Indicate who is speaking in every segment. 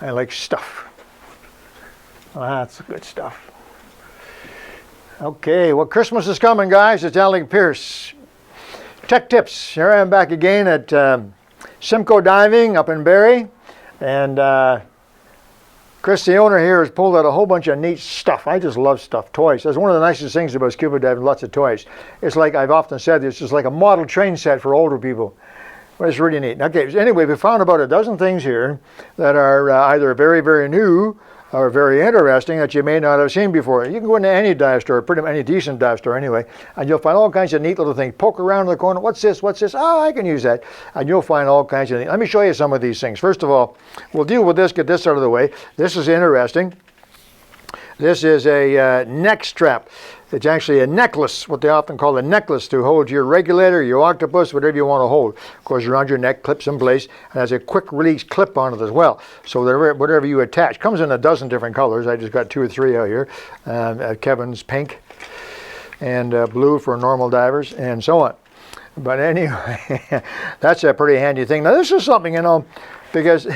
Speaker 1: I like stuff. Well, that's good stuff. Okay, well, Christmas is coming, guys. It's Alec Peirce. Tech Tips. Here I am back again at Simcoe Diving up in Barrie. And Chris, the owner here, has pulled out a whole bunch of neat stuff. I just love stuff, toys. That's one of the nicest things about scuba diving, lots of toys. It's like, I've often said, it's just like a model train set for older people. But it's really neat. Okay, so anyway, we found about a dozen things here that are either very, very new or very interesting that you may not have seen before. You can go into any dive store, pretty much any decent dive store anyway, and you'll find all kinds of neat little things. Poke around in the corner, what's this, what's this? Oh, I can use that. And you'll find all kinds of things. Let me show you some of these things. First of all, we'll deal with this, get this out of the way. This is interesting. This is a neck strap. It's actually a necklace, what they often call a necklace, to hold your regulator, your octopus, whatever you want to hold. Of course, around your neck, clips in place, and has a quick release clip on it as well. So whatever you attach, comes in a dozen different colors. I just got 2 or 3 out here. Kevin's pink and blue for normal divers, and so on. But anyway, that's a pretty handy thing. Now, this is something, you know, because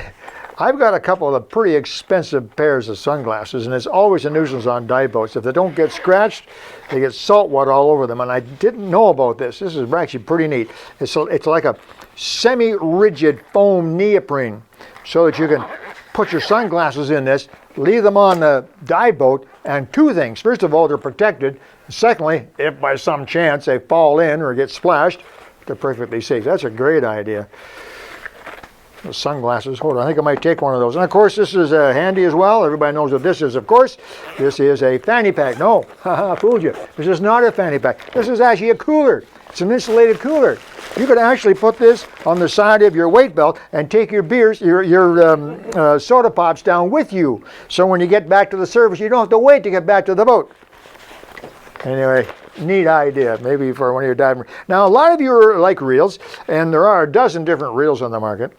Speaker 1: I've got a couple of pretty expensive pairs of sunglasses, and it's always a nuisance on dive boats. If they don't get scratched, they get salt water all over them, and I didn't know about this. This is actually pretty neat. It's like a semi-rigid foam neoprene, so that you can put your sunglasses in this, leave them on the dive boat, and 2 things. First of all, they're protected. Secondly, if by some chance they fall in or get splashed, they're perfectly safe. That's a great idea. Sunglasses. Hold on, I think I might take one of those. And of course, this is handy as well. Everybody knows what this is, of course. This is a fanny pack. No, haha, fooled you. This is not a fanny pack. This is actually a cooler. It's an insulated cooler. You could actually put this on the side of your weight belt and take your beers, your soda pops down with you. So when you get back to the surface, you don't have to wait to get back to the boat. Anyway, neat idea, maybe for one of your diving. Now, a lot of you like reels, and there are a dozen different reels on the market.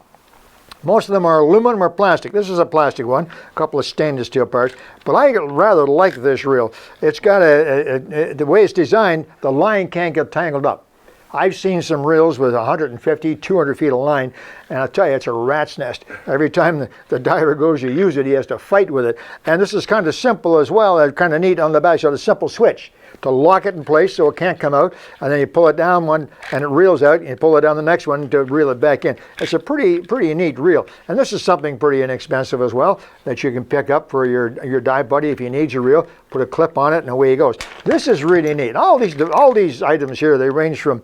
Speaker 1: Most of them are aluminum or plastic. This is a plastic one, a couple of stainless steel parts, but I rather like this reel. It's got the way it's designed, the line can't get tangled up. I've seen some reels with 150, 200 feet of line, and I'll tell you, it's a rat's nest. Every time the diver goes to use it, he has to fight with it. And this is kind of simple as well, kind of neat on the back, so it's a simple switch to lock it in place so it can't come out, and then you pull it down one and it reels out, and you pull it down the next one to reel it back in. It's a pretty neat reel. And this is something pretty inexpensive as well that you can pick up for your dive buddy if he needs a reel. Put a clip on it and away he goes. This is really neat. All these items here, they range from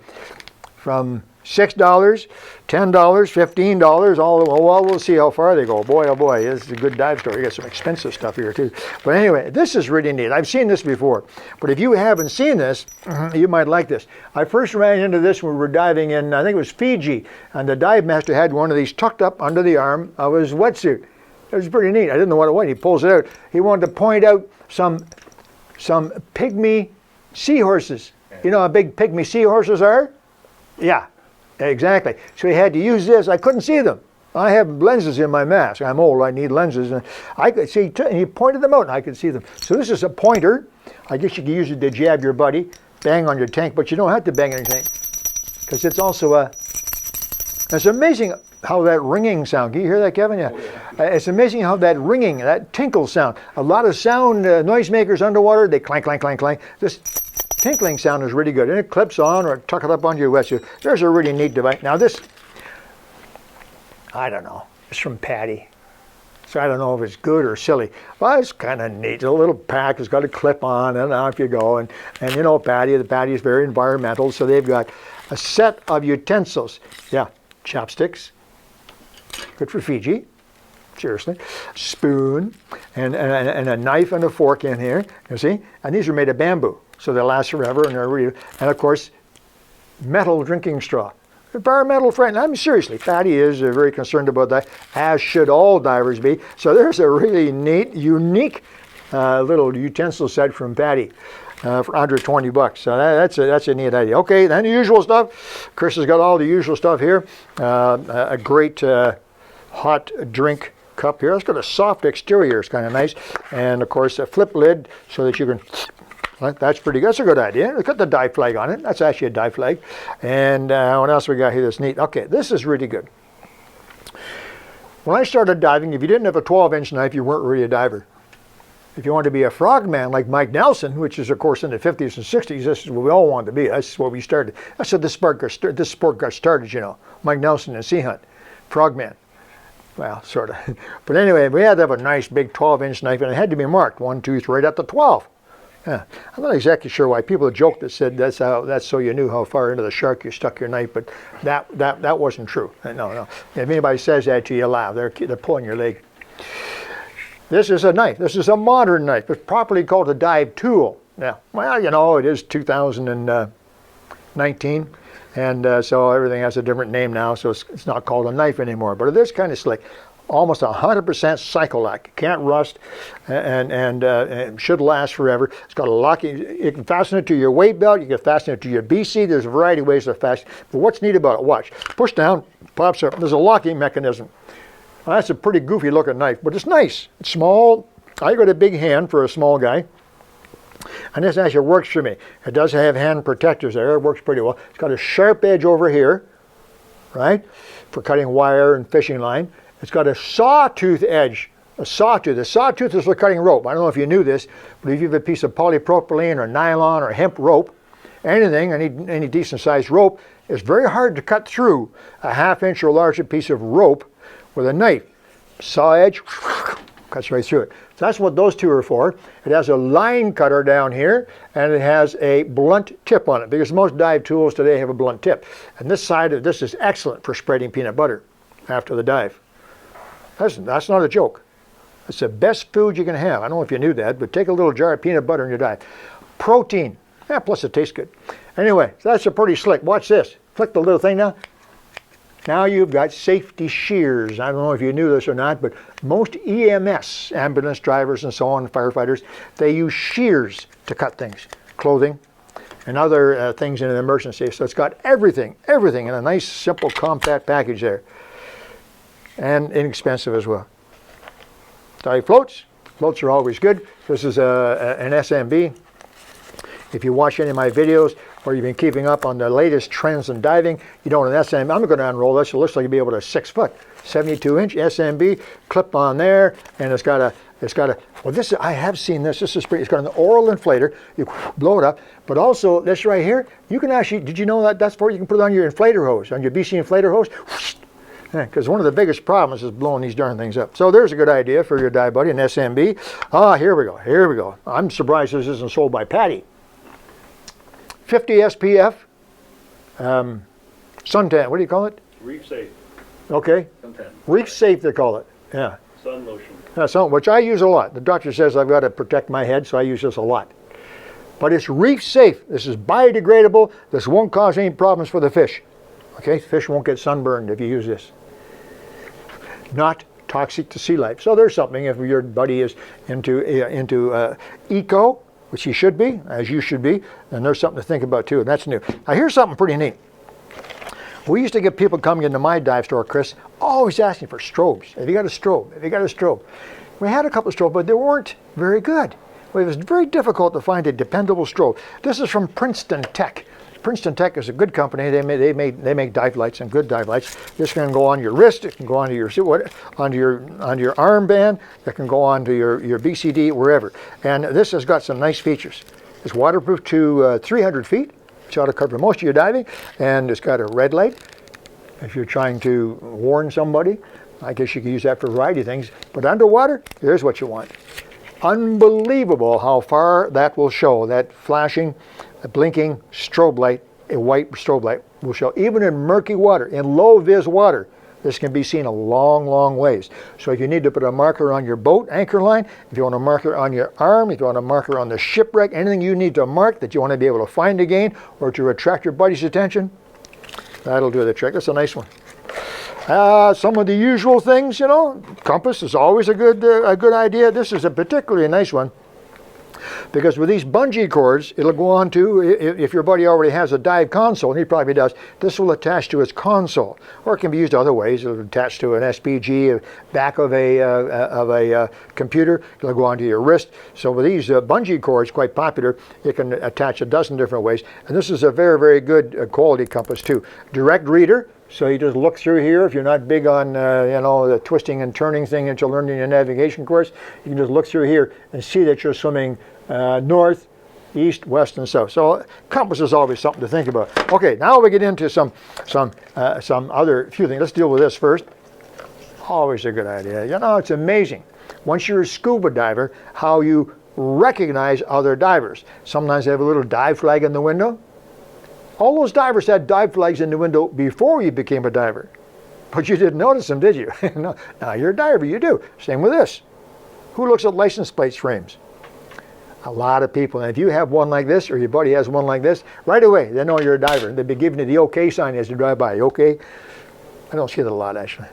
Speaker 1: $6, $10, $15, well, we'll see how far they go. Boy, oh boy, this is a good dive store. You got some expensive stuff here too. But anyway, this is really neat. I've seen this before. But if you haven't seen this, you might like this. I first ran into this when we were diving in, I think it was Fiji, and the dive master had one of these tucked up under the arm of his wetsuit. It was pretty neat. I didn't know what it was. He pulls it out. He wanted to point out some pygmy seahorses. You know how big pygmy seahorses are? Yeah. Exactly. So he had to use this. I couldn't see them. I have lenses in my mask. I'm old. I need lenses. And I could see, and he pointed them out, and I could see them. So this is a pointer. I guess you could use it to jab your buddy, bang on your tank, but you don't have to bang on your tank because it's also a. It's amazing how that ringing sound. Can you hear that, Kevin? Yeah. It's amazing how that ringing, that tinkle sound. A lot of sound noisemakers underwater, they clank, clank, clank, clank. This tinkling sound is really good, and it clips on or tuck it up onto your wetsuit. There's a really neat device. Now this, I don't know, it's from Patty. So I don't know if it's good or silly. Well, it's kind of neat. It's a little pack. It's got a clip on, and off you go. And you know Patty, the Patty is very environmental, so they've got a set of utensils. Yeah, chopsticks, good for Fiji. Seriously, spoon, and a knife and a fork in here, you see? And these are made of bamboo, so they last forever, and they're really, and of course, metal drinking straw. Environmental friend. I mean, seriously, Patty is very concerned about that, as should all divers be. So there's a really neat, unique little utensil set from Patty for under $20. So that's a neat idea. Okay, then the usual stuff. Chris has got all the usual stuff here. A great hot drink cup here. It's got a soft exterior. It's kind of nice. And of course, a flip lid so that you can. That's pretty good. That's a good idea. It's got the dive flag on it. That's actually a dive flag. And what else we got here that's neat? Okay, this is really good. When I started diving, if you didn't have a 12-inch knife, you weren't really a diver. If you wanted to be a frogman like Mike Nelson, which is, of course, in the 50s and 60s, this is what we all wanted to be. That's what we started. That's how this sport got started, you know. Mike Nelson and Sea Hunt, frogman. Well, sort of. But anyway, we had to have a nice big 12-inch knife, and it had to be marked 1, 2, 3, right up to 12. Yeah. I'm not exactly sure why people joked that said that's so you knew how far into the shark you stuck your knife, but that wasn't true. No. If anybody says that to you, laugh. They're pulling your leg. This is a knife. This is a modern knife. It's properly called a dive tool. Yeah. Well, you know, it is 2019, and so everything has a different name now, so it's not called a knife anymore. But it is kind of slick. Almost 100% cycle-lock. It can't rust, and should last forever. It's got a locking. You can fasten it to your weight belt. You can fasten it to your BC. There's a variety of ways to fasten. But what's neat about it? Watch. Push down, pops up. There's a locking mechanism. Well, that's a pretty goofy-looking knife, but it's nice. It's small. I got a big hand for a small guy, and this actually works for me. It does have hand protectors there. It works pretty well. It's got a sharp edge over here, right, for cutting wire and fishing line. It's got a sawtooth edge, a sawtooth. The sawtooth is for cutting rope. I don't know if you knew this, but if you have a piece of polypropylene or nylon or hemp rope, anything, any decent sized rope, it's very hard to cut through a 1/2 inch or larger piece of rope with a knife. Saw edge, cuts right through it. So that's what those two are for. It has a line cutter down here, and it has a blunt tip on it, because most dive tools today have a blunt tip. And this side of this is excellent for spreading peanut butter after the dive. That's not a joke. It's the best food you can have. I don't know if you knew that, but take a little jar of peanut butter in your diet. Protein. Yeah, plus it tastes good. Anyway, so that's a pretty slick. Watch this. Click the little thing now. Now you've got safety shears. I don't know if you knew this or not, but most EMS, ambulance drivers and so on, firefighters, they use shears to cut things. Clothing and other things in an emergency. So it's got everything in a nice, simple, compact package there. And inexpensive as well. Dive floats. Floats are always good. This is an SMB. If you watch any of my videos or you've been keeping up on the latest trends in diving, you know an SMB. I'm going to unroll this. It looks like you'll be able to 6 foot, 72-inch SMB clip on there, and it's got a. Well, this I have seen this. This is pretty. It's got an oral inflator. You blow it up, but also this right here. You can actually. Did you know that that's for? You can put it on your inflator hose, on your BC inflator hose. Because one of the biggest problems is blowing these darn things up. So there's a good idea for your dive buddy, an SMB. Ah, here we go. I'm surprised this isn't sold by Patty. 50 SPF, suntan, what do you call it?
Speaker 2: Reef Safe.
Speaker 1: Okay.
Speaker 2: Suntan.
Speaker 1: Reef Safe, they call it. Yeah.
Speaker 2: Sun lotion.
Speaker 1: Which I use a lot. The doctor says I've got to protect my head, so I use this a lot. But it's reef safe. This is biodegradable. This won't cause any problems for the fish. Okay, fish won't get sunburned if you use this. Not toxic to sea life. So there's something if your buddy is into eco, which he should be, as you should be, then there's something to think about too, and that's new. Now here's something pretty neat. We used to get people coming into my dive store, Chris, always asking for strobes. Have you got a strobe? Have you got a strobe? We had a couple of strobes, but they weren't very good. Well, it was very difficult to find a dependable strobe. This is from Princeton Tech. Princeton Tech is a good company. They make dive lights, and good dive lights. This can go on your wrist. It can go onto your armband. It can go onto your BCD, wherever. And this has got some nice features. It's waterproof to 300 feet. It's ought to cover most of your diving. And it's got a red light. If you're trying to warn somebody, I guess you can use that for a variety of things. But underwater, here's what you want. Unbelievable how far that will show. That flashing, a blinking strobe light, a white strobe light will show. Even in murky water, in low vis water, this can be seen a long, long ways. So if you need to put a marker on your boat anchor line, if you want a marker on your arm, if you want a marker on the shipwreck, anything you need to mark that you want to be able to find again or to attract your buddy's attention, that'll do the trick. That's a nice one. Some of the usual things, you know, compass is always a good idea. This is a particularly nice one. Because with these bungee cords, it'll go on to, if your buddy already has a dive console, and he probably does, this will attach to his console. Or it can be used other ways. It'll attach to an SPG, back of a computer. It'll go onto your wrist. So with these bungee cords, quite popular, you can attach a dozen different ways. And this is a very, very good quality compass too. Direct reader, So you just look through here. If you're not big on, you know, the twisting and turning thing that you learned in your navigation course, you can just look through here and see that you're swimming north, east, west, and south. So compass is always something to think about. Okay, now we get into some other few things. Let's deal with this first. Always a good idea. You know, it's amazing. Once you're a scuba diver, how you recognize other divers. Sometimes they have a little dive flag in the window. All those divers had dive flags in the window before you became a diver. But you didn't notice them, did you? No, now you're a diver, you do. Same with this. Who looks at license plate frames? A lot of people. And if you have one like this, or your buddy has one like this, right away they know you're a diver. They'll be giving you the okay sign as you drive by. Okay? I don't see that a lot, actually.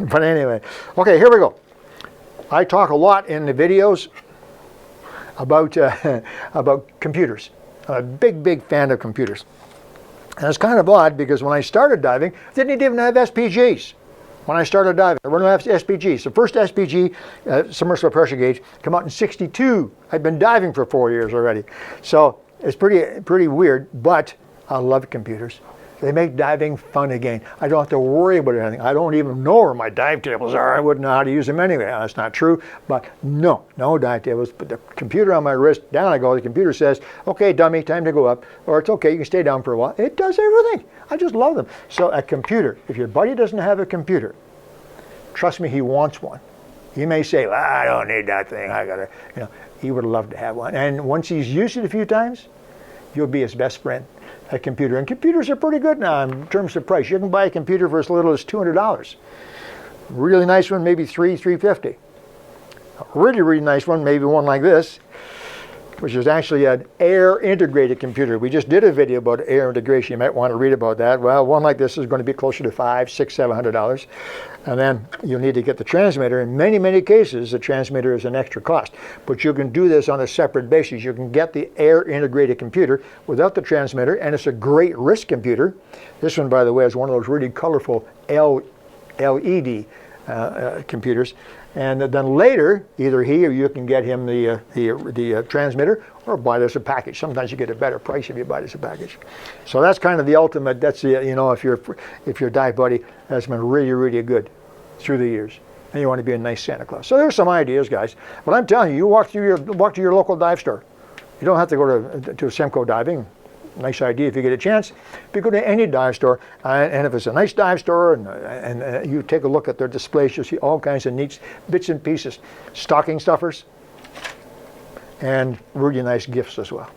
Speaker 1: But anyway, okay, here we go. I talk a lot in the videos about computers. I'm a big fan of computers. And it's kind of odd because when I started diving, I didn't even have SPGs. When I started diving, there were no SPGs. The first SPG, submersible pressure gauge, came out in '62. I'd been diving for 4 years already. So it's pretty weird, but I love computers. They make diving fun again. I don't have to worry about anything. I don't even know where my dive tables are. I wouldn't know how to use them anyway. That's not true, but no dive tables. But the computer on my wrist, down I go, the computer says, okay, dummy, time to go up. Or it's okay, you can stay down for a while. It does everything. I just love them. So a computer, if your buddy doesn't have a computer, trust me, he wants one. He may say, well, I don't need that thing. I gotta, you know, he would love to have one. And once he's used it a few times, you'll be his best friend. A computer. And computers are pretty good now in terms of price. You can buy a computer for as little as $200. Really nice one, maybe $350. A really nice one, maybe one like this, which is actually an air integrated computer. We just did a video about air integration. You might want to read about that. Well, one like this is going to be closer to $500, $600, $700. And then you'll need to get the transmitter. In many cases, the transmitter is an extra cost. But you can do this on a separate basis. You can get the air integrated computer without the transmitter, and it's a great wrist computer. This one, by the way, is one of those really colorful LED computers. And then later, either he or you can get him the transmitter, or buy this a package. Sometimes you get a better price if you buy this a package. So that's kind of the ultimate. That's the, you know, if your dive buddy has been really good through the years, and you want to be a nice Santa Claus. So there's some ideas, guys. But I'm telling you, you walk to your local dive store. You don't have to go to Semco Diving. Nice idea if you get a chance. If you go to any dive store, and if it's a nice dive store, and you take a look at their displays, you'll see all kinds of neat bits and pieces, stocking stuffers, and really nice gifts as well.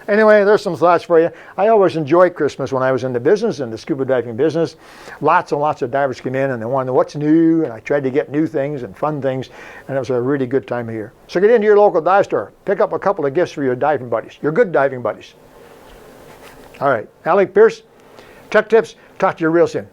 Speaker 1: Anyway, there's some thoughts for you. I always enjoyed Christmas when I was in the business, in the scuba diving business. Lots and lots of divers come in and they want to know what's new, and I tried to get new things and fun things, and it was a really good time of year. So get into your local dive store. Pick up a couple of gifts for your diving buddies, your good diving buddies. All right, Alec, Peirce, Tech Tips. Talk to you real soon.